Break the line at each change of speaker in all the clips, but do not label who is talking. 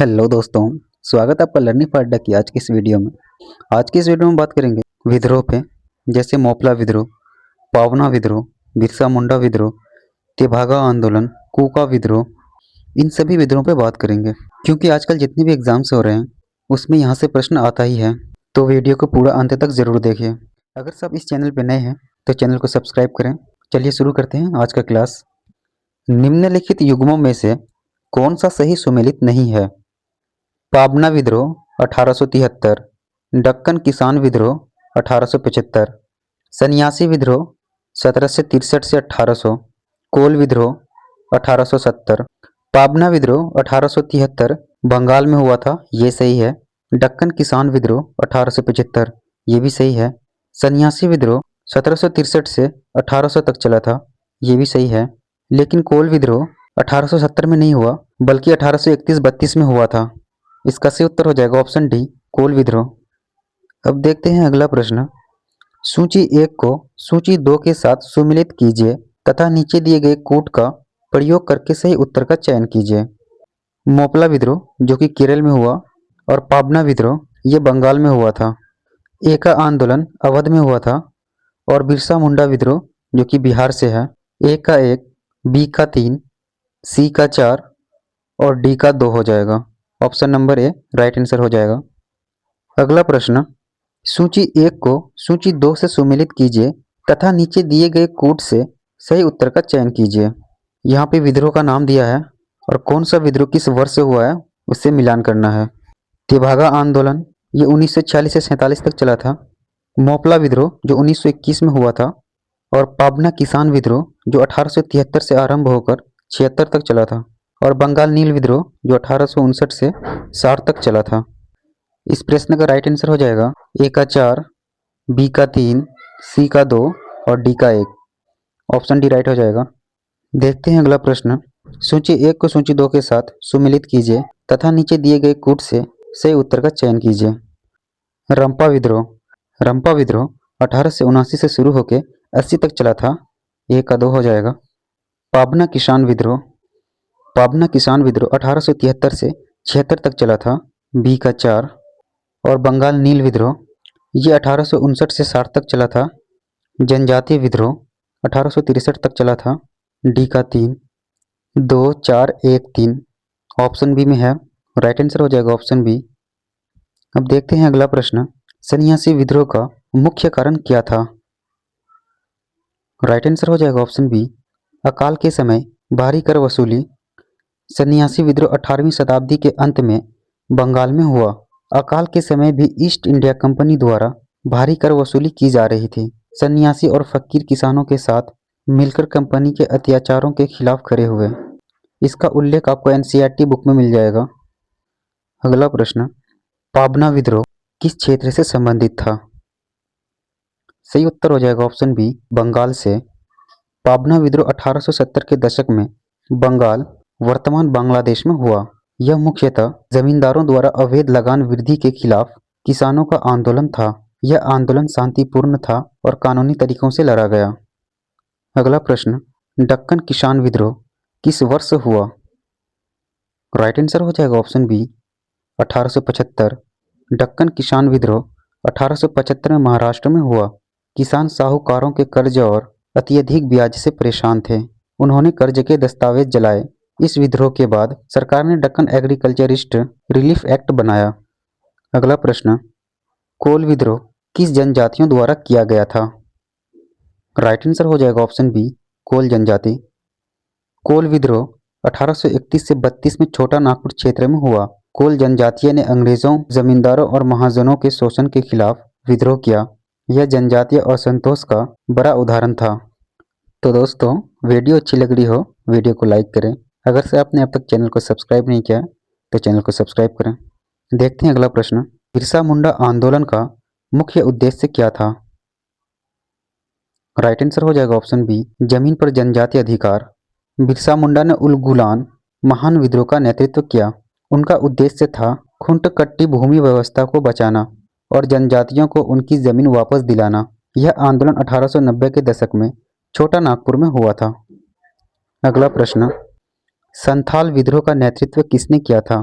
Hello दोस्तों, स्वागत है आपका लर्निंग फॉर अड्डा की आज की इस वीडियो में। आज की इस वीडियो में बात करेंगे विद्रोह पे, जैसे मोपला विद्रोह, पावना विद्रोह, बिरसा मुंडा विद्रोह, तेभागा आंदोलन, कूका विद्रोह। इन सभी विद्रोह पे बात करेंगे क्योंकि आजकल जितने भी एग्जाम्स हो रहे हैं उसमें यहाँ से प्रश्न आता ही है, तो वीडियो को पूरा अंत तक जरूर देखिए। अगर सब इस चैनल पर नए हैं तो चैनल को सब्सक्राइब करें। चलिए शुरू करते हैं आज का क्लास। निम्नलिखित युग्मों में से कौन सा सही सुमेलित नहीं है? पाबना विद्रोह 1873, दक्कन किसान विद्रोह 1875, सन्यासी विद्रोह 1763 से 1800, कोल विद्रोह 1870। पाबना विद्रोह 1873 बंगाल में हुआ था, ये सही है। दक्कन किसान विद्रोह 1875, ये भी सही है। सन्यासी विद्रोह 1763 से 1800 तक चला था, ये भी सही है। लेकिन कोल विद्रोह 1870 में नहीं हुआ बल्कि 1831-32 में हुआ था। इसका सही उत्तर हो जाएगा ऑप्शन डी, कोल विद्रोह। अब देखते हैं अगला प्रश्न। सूची 1 को सूची 2 के साथ सुमिलित कीजिए तथा नीचे दिए गए कूट का प्रयोग करके सही उत्तर का चयन कीजिए। मोपला विद्रोह जो कि केरल में हुआ और पाबना विद्रोह ये बंगाल में हुआ था। ए का आंदोलन अवध में हुआ था और बिरसा मुंडा विद्रोह जो कि बिहार से है। ए का 1, बी का 3, सी का 4 और डी का 2 हो जाएगा। Option number A right answer हो जाएगा। अगला प्रश्न। सूची 1 को सूची 2 से सुमेलित कीजिए तथा नीचे दिए गए कूट से सही उत्तर का चयन कीजिए। यहाँ पे विद्रोह का नाम दिया है और कौन सा विद्रोह किस वर्ष से हुआ है उससे मिलान करना है। तेभागा आंदोलन ये 1946 से 47 तक चला था। मोपला विद्रोह जो 1921 में हुआ था और पाबना किसान विद्रोह जो 1873 से आरंभ होकर 76 तक चला था और बंगाल नील विद्रोह जो 1859 से 60 तक चला था। इस प्रश्न का राइट आंसर हो जाएगा ए का 4, बी का 3, सी का 2 और डी का 1। ऑप्शन डी राइट हो जाएगा। देखते हैं अगला प्रश्न। सूची 1 को सूची 2 के साथ सुमिलित कीजिए तथा नीचे दिए गए कूट से सही उत्तर का चयन कीजिए। रंपा विद्रोह 1879 से शुरू होकर 80 तक चला था, ए का 2 हो जाएगा। पाबना किसान विद्रोह 1873 से 76 तक चला था, बी का 4 और बंगाल नील विद्रोह ये 1859 से 60 तक चला था। जनजातीय विद्रोह 1863 तक चला था, डी का 3, 2, 4, 1, 3 ऑप्शन बी में है, राइट आंसर हो जाएगा ऑप्शन बी। अब देखते हैं अगला प्रश्न। सन्यासी विद्रोह का मुख्य कारण क्या था? राइट आंसर हो जाएगा ऑप्शन बी, अकाल के समय भारी कर वसूली। सन्यासी विद्रोह 18वीं शताब्दी के अंत में बंगाल में हुआ। अकाल के समय भी ईस्ट इंडिया कंपनी द्वारा भारी कर वसूली की जा रही थी। सन्यासी और फकीर किसानों के साथ मिलकर कंपनी के अत्याचारों के खिलाफ खड़े हुए। इसका उल्लेख आपको एनसीईआरटी बुक में मिल जाएगा। अगला प्रश्न। पाबना विद्रोह किस क्षेत्र से संबंधित था? सही उत्तर हो जाएगा ऑप्शन बी, बंगाल से। पाबना विद्रोह 1870 के दशक में बंगाल वर्तमान बांग्लादेश में हुआ। यह मुख्यतः जमींदारों द्वारा अवैध लगान वृद्धि के खिलाफ किसानों का आंदोलन था। यह आंदोलन शांतिपूर्ण था और कानूनी तरीकों से लड़ा गया। अगला प्रश्न। दक्कन किसान विद्रोह किस वर्ष हुआ? राइट आंसर हो जाएगा ऑप्शन बी, 1875। दक्कन किसान विद्रोह 1875 में महाराष्ट्र में हुआ। किसान साहूकारों के कर्ज और अत्यधिक ब्याज से परेशान थे। उन्होंने कर्ज के दस्तावेज जलाए। इस विद्रोह के बाद सरकार ने दक्कन एग्रीकल्चरिस्ट रिलीफ एक्ट बनाया। अगला प्रश्न। कोल विद्रोह किस जनजातियों द्वारा किया गया था? राइट आंसर हो जाएगा ऑप्शन बी, कोल जनजाति। कोल विद्रोह 1831 से 32 में छोटा नागपुर क्षेत्र में हुआ। कोल जनजातीय ने अंग्रेजों, जमींदारों और महाजनों के शोषण के खिलाफ विद्रोह किया। यह जनजातीय असंतोष का बड़ा उदाहरण था। तो दोस्तों, वीडियो अच्छी लग रही हो वीडियो को लाइक करें। अगर से आपने अब तक चैनल को सब्सक्राइब नहीं किया तो चैनल को सब्सक्राइब करें। देखते हैं अगला प्रश्न। बिरसा मुंडा आंदोलन का मुख्य उद्देश्य क्या था? राइट आंसर हो जाएगा ऑप्शन बी, जमीन पर जनजातीय अधिकार। बिरसा मुंडा ने उलगुलान महान विद्रोह का नेतृत्व किया। उनका उद्देश्य था खुंटकट्टी भूमि व्यवस्था को बचाना और जनजातियों को उनकी जमीन वापस दिलाना। यह आंदोलन 1890 के दशक में छोटा नागपुर में हुआ था। अगला प्रश्न। संथाल विद्रोह का नेतृत्व किसने किया था?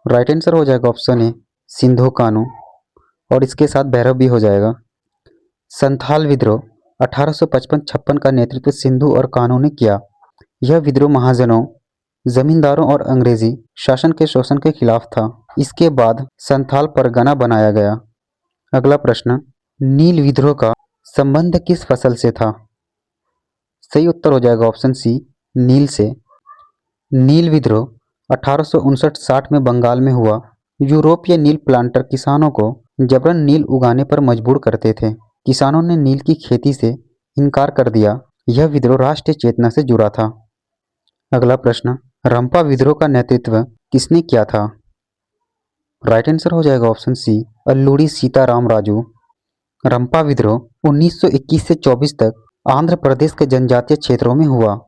राइट आंसर हो जाएगा ऑप्शन ए सिंधु कानू, और इसके साथ भैरव भी हो जाएगा। संथाल विद्रोह 1855-56 का नेतृत्व सिंधु और कानू ने किया। यह विद्रोह महाजनों, जमींदारों और अंग्रेजी शासन के शोषण के खिलाफ था। इसके बाद संथाल परगना बनाया गया। अगला प्रश्न, नील विद्रोह का संबंध किस फसल से था? सही उत्तर हो जाएगा ऑप्शन सी नील से। नील विद्रोह 1859-60 में बंगाल में हुआ। यूरोपीय नील प्लांटर किसानों को जबरन नील उगाने पर मजबूर करते थे। किसानों ने नील की खेती से इनकार कर दिया। यह विद्रोह राष्ट्रीय चेतना से जुड़ा था। अगला प्रश्न, रंपा विद्रोह का नेतृत्व किसने किया था? राइट आंसर हो जाएगा ऑप्शन सी अल्लूरी सीताराम राजू। रंपा विद्रोह 1921 से 24 तक आंध्र प्रदेश के जनजातीय क्षेत्रों में हुआ।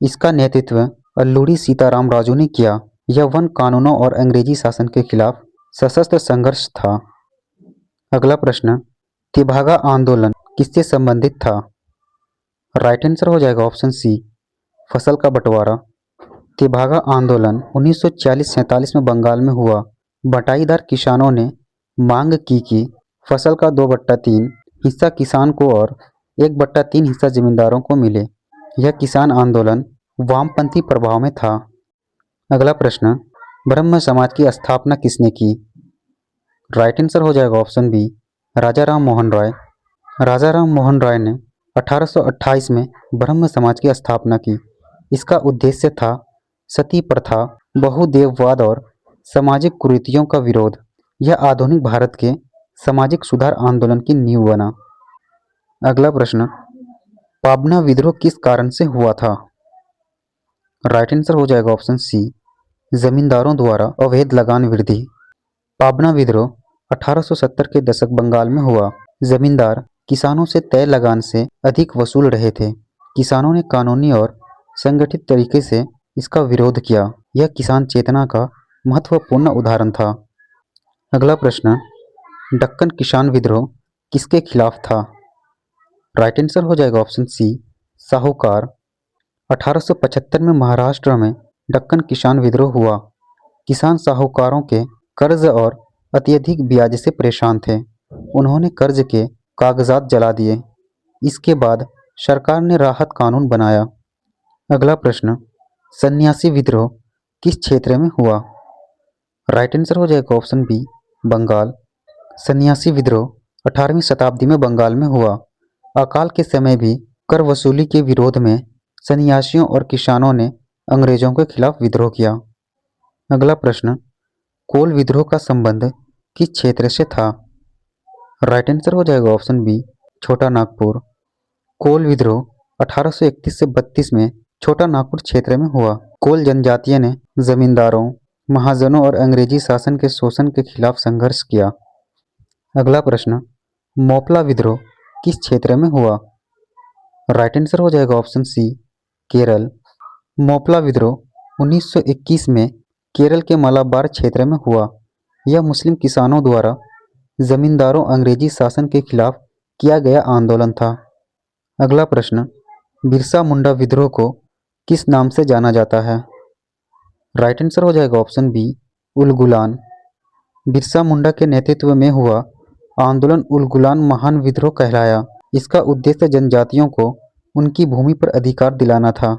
इसका नेतृत्व अल्लूरी सीताराम राजू ने किया। यह वन कानूनों और अंग्रेजी शासन के खिलाफ सशस्त्र संघर्ष था। अगला प्रश्न, तेभागा आंदोलन किससे संबंधित था? राइट आंसर हो जाएगा ऑप्शन सी फसल का बंटवारा। तेभागा आंदोलन 1946-47 में बंगाल में हुआ। बटाईदार किसानों ने मांग की कि फसल का 2/3 हिस्सा किसान को और 1/3 हिस्सा जमींदारों को मिले। यह किसान आंदोलन वामपंथी प्रभाव में था। अगला प्रश्न, ब्रह्म समाज की स्थापना किसने की? राइट आंसर हो जाएगा ऑप्शन बी राजा राम मोहन राय। राजा राम मोहन राय ने 1828 में ब्रह्म समाज की स्थापना की। इसका उद्देश्य था सती प्रथा, बहुदेववाद और सामाजिक कुरीतियों का विरोध। यह आधुनिक भारत के सामाजिक सुधार आंदोलन की नींव बना। अगला प्रश्न, पाबना विद्रोह किस कारण से हुआ था? राइट आंसर हो जाएगा ऑप्शन सी जमींदारों द्वारा अवैध लगान वृद्धि। पाबना विद्रोह 1870 के दशक बंगाल में हुआ। जमींदार किसानों से तय लगान से अधिक वसूल रहे थे। किसानों ने कानूनी और संगठित तरीके से इसका विरोध किया। यह किसान चेतना का महत्वपूर्ण उदाहरण था। अगला प्रश्न, दक्कन किसान विद्रोह किसके खिलाफ था? राइट आंसर हो जाएगा ऑप्शन सी साहूकार। 1875 में महाराष्ट्र में दक्कन किसान विद्रोह हुआ। किसान साहूकारों के कर्ज और अत्यधिक ब्याज से परेशान थे। उन्होंने कर्ज के कागजात जला दिए। इसके बाद सरकार ने राहत कानून बनाया। अगला प्रश्न, सन्यासी विद्रोह किस क्षेत्र में हुआ? राइट आंसर हो जाएगा ऑप्शन बी बंगाल। सन्यासी विद्रोह 18वीं शताब्दी में बंगाल में हुआ। अकाल के समय भी कर वसूली के विरोध में सन्यासियों और किसानों ने अंग्रेजों के खिलाफ विद्रोह किया। अगला प्रश्न, कोल विद्रोह का संबंध किस क्षेत्र से था? राइट आंसर हो जाएगा ऑप्शन बी छोटा नागपुर। कोल विद्रोह 1831 से 32 में छोटा नागपुर क्षेत्र में हुआ। कोल जनजातीय ने जमींदारों, महाजनों और अंग्रेजी शासन के शोषण के खिलाफ संघर्ष किया। अगला प्रश्न, मोपला विद्रोह किस क्षेत्र में हुआ? राइट आंसर हो जाएगा ऑप्शन सी केरल। मोपला विद्रोह 1921 में केरल के मलाबार क्षेत्र में हुआ। यह मुस्लिम किसानों द्वारा जमींदारों अंग्रेजी शासन के खिलाफ किया गया आंदोलन था। अगला प्रश्न, बिरसा मुंडा विद्रोह को किस नाम से जाना जाता है? राइट आंसर हो जाएगा ऑप्शन बी उलगुलान। बिरसा मुंडा के नेतृत्व में हुआ आंदोलन उलगुलान महान विद्रोह कहलाया। इसका उद्देश्य जनजातियों को उनकी भूमि पर अधिकार दिलाना था।